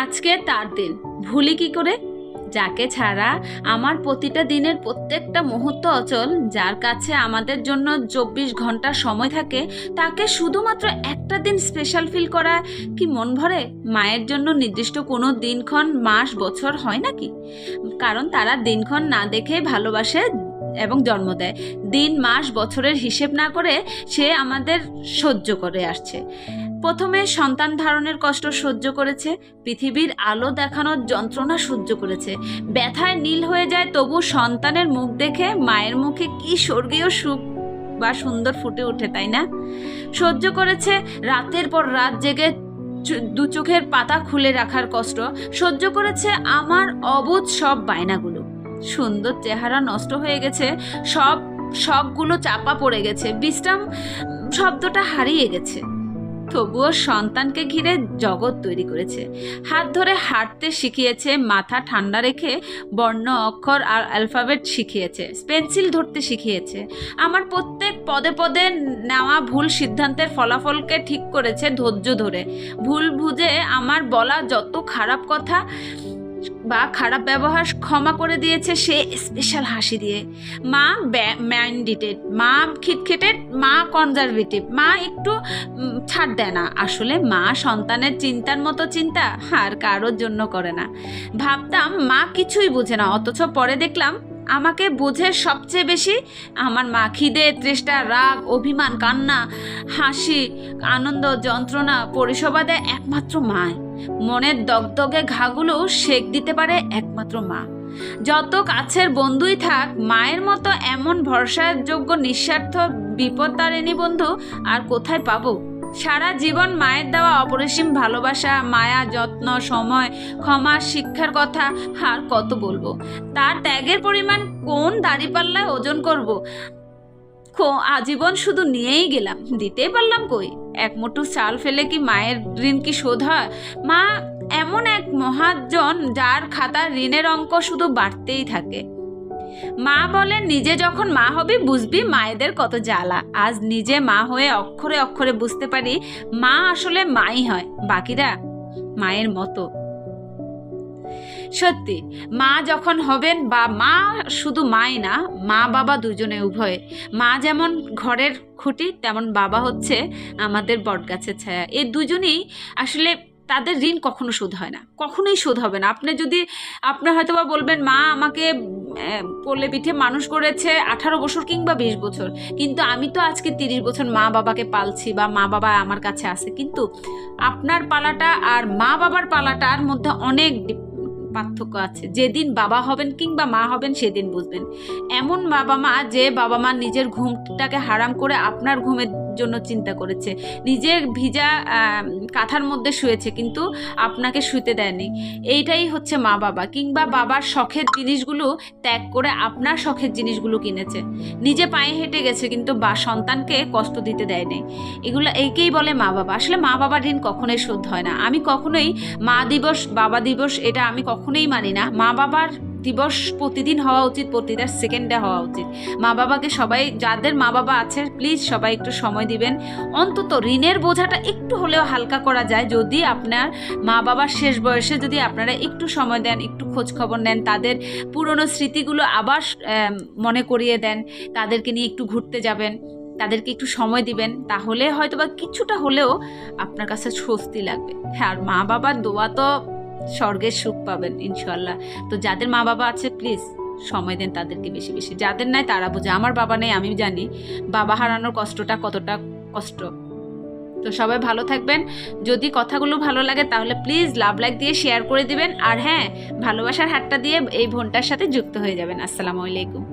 আজকে তার দিন ভুলি কি করে, যাকে ছাড়া আমার প্রতিটা দিনের প্রত্যেকটা মুহূর্ত অচল, যার কাছে আমাদের জন্য 24 ঘন্টা সময় থাকে, তাকে শুধুমাত্র একটা দিন স্পেশাল ফিল করা কি মন ভরে? মায়ের জন্য নির্দিষ্ট কোনো দিনক্ষণ, মাস, বছর হয় নাকি? কারণ তারা দিনক্ষণ না দেখে ভালোবাসে এবং জন্ম দেয়। দিন, মাস, বছরের হিসেব না করে সে আমাদের সহ্য করে আসছে। প্রথমে সন্তান ধারণের কষ্ট সহ্য করেছে, পৃথিবীর আলো দেখানোর যন্ত্রণা সহ্য করেছে, ব্যথায় নীল হয়ে যায়, তবু সন্তানের মুখ দেখে মায়ের মুখে কি স্বর্গীয় সুখ বা সুন্দর ফুটে ওঠে, তাই না? সহ্য করেছে রাতের পর রাত জেগে দু চোখের পাতা খুলে রাখার কষ্ট, সহ্য করেছে আমার অবুঝ সব বায়নাগুলো। সুন্দর চেহারা নষ্ট হয়ে গেছে, সব শখগুলো চাপা পড়ে গেছে, বিশ্রাম শব্দটা হারিয়ে গেছে, তবুও সন্তানকে ঘিরে জগৎ তৈরি করেছে। হাত ধরে হাঁটতে শিখিয়েছে, মাথা ঠান্ডা রেখে বর্ণ, অক্ষর আর অ্যালফাবেট শিখিয়েছে, পেন্সিল ধরতে শিখিয়েছে। আমার প্রত্যেক পদে পদে নেওয়া ভুল সিদ্ধান্তের ফলাফলকে ঠিক করেছে ধৈর্য ধরে। ভুল বুঝে আমার বলা যত খারাপ কথা বা খারাপ ব্যবহার ক্ষমা করে দিয়েছে সে স্পেশাল হাসি দিয়ে। মা ম্যান্ডেটেড, মা খিটখিটেড, মা কনজারভেটিভ, মা একটু ছাড় দেয় না। আসলে মা সন্তানের চিন্তার মতো চিন্তা আর কারোর জন্য করে না। ভাবতাম মা কিছুই বোঝে না, অথচ পরে দেখলাম আমাকে বোঝে সবচেয়ে বেশি আমার মা। খিদে, তৃষ্ণা, রাগ, অভিমান, কান্না, হাসি, আনন্দ, যন্ত্রণা পরিষেবা দেয় একমাত্র মা। মনের দগদগে ঘাগুলো সেক দিতে পারে একমাত্র মা। যত কাছের বন্ধুই থাক, মায়ের মতো এমন ভরসাযোগ্য নিঃস্বার্থ বিপদতারিণী বন্ধু আর কোথায় পাবো? সারা জীবন মায়ের দেওয়া অপরিসীম ভালোবাসা, মায়া, যত্ন, সময়, ক্ষমা, শিক্ষার কথা আর কত বলবো। তার ত্যাগের পরিমাণ কোন দাঁড়িপাল্লায় ওজন করব? আজীবন শুধু নিয়েই গেলাম, দিতেই পারলাম কই? এক মুঠো চাল ফেলে কি মায়ের ঋণ কি শোধ হয়? মা এমন এক মহাজন যার খাতার ঋণের অঙ্ক শুধু বাড়তেই থাকে। মা বলেন, নিজে যখন মা হবি বুঝবি মায়েদের কত জ্বালা। আজ নিজে মা হয়ে অক্ষরে অক্ষরে বুঝতে পারি মা আসলে মাই হয়, বাকিরা মায়ের মতো। সত্যি, মা যখন হবেন, বা মা শুধু মাই না, মা বাবা দুজনে উভয়ে। মা যেমন ঘরের খুঁটি, তেমন বাবা হচ্ছে আমাদের বটগাছের ছায়া। এই দুজনেই আসলে, তাদের ঋণ কখনো শোধ হয় না, কখনোই শোধ হবে না। আপনার হয়তো বা বলবেন মা আমাকে কোলে পিঠে মানুষ করেছে 18 বছর কিংবা 20 বছর, কিন্তু আমি তো আজকে 30 বছর মা বাবাকে পালছি বা মা বাবা আমার কাছে আছে। কিন্তু আপনার পালাটা আর মা বাবার পালাটার মধ্যে অনেক পার্থক্য আছে। যেদিন বাবা হবেন কিংবা মা হবেন সেদিন বুঝবেন। এমন বাবা মা, যে বাবা মা নিজের ঘুমটাকে হারাম করে আপনার ঘুমের জন্য চিন্তা করেছে, নিজে ভিজা কাঁথার মধ্যে শুয়েছে কিন্তু আপনাকে শুতে দেয়নি। এইটাই হচ্ছে মা বাবা। কিংবা বাবার শখের জিনিসগুলো ত্যাগ করে আপনার শখের জিনিসগুলো কিনেছে, নিজে পায়ে হেঁটে গেছে কিন্তু সন্তানকে কষ্ট দিতে দেয়নি। এইকেই বলে মা বাবা। আসলে মা বাবার ঋণ কখনোই শোধ হয় না। আমি কখনোই মা দিবস, বাবা দিবস এটা আমি কখনোই মানি না। মা বাবার দিবস প্রতিদিন হওয়া উচিত, প্রতিটা সেকেন্ডে হওয়া উচিত। মা বাবাকে সবাই, যাদের মা বাবা আছে, প্লিজ সবাই একটু সময় দিবেন। অন্তত ঋণের বোঝাটা একটু হলেও হালকা করা যায় যদি আপনার মা বাবার শেষ বয়সে যদি আপনারা একটু সময় দেন, একটু খোঁজ খবর নেন, তাদের পুরনো স্মৃতিগুলো আবার মনে করিয়ে দেন, তাদেরকে নিয়ে একটু ঘুরতে যাবেন, তাদেরকে একটু সময় দিবেন, তাহলে হয়তো বা কিছুটা হলেও আপনার কাছে স্বস্তি লাগবে। হ্যাঁ, আর মা বাবার দোয়া তো স্বর্গের সুখ পাবেন ইনশাল্লাহ। তো যাদের মা বাবা আছে প্লিজ সময় দেন তাদেরকে বেশি বেশি। যাদের নাই তারা বোঝে। আমার বাবা নেই, আমি জানি বাবা হারানোর কষ্টটা কতটা কষ্ট। তো সবাই ভালো থাকবেন। যদি কথাগুলো ভালো লাগে তাহলে প্লিজ লাভ লাইক দিয়ে শেয়ার করে দিবেন। আর হ্যাঁ, ভালোবাসার হাতটা দিয়ে এই বোনটার সাথে যুক্ত হয়ে যাবেন। আসসালামু আলাইকুম।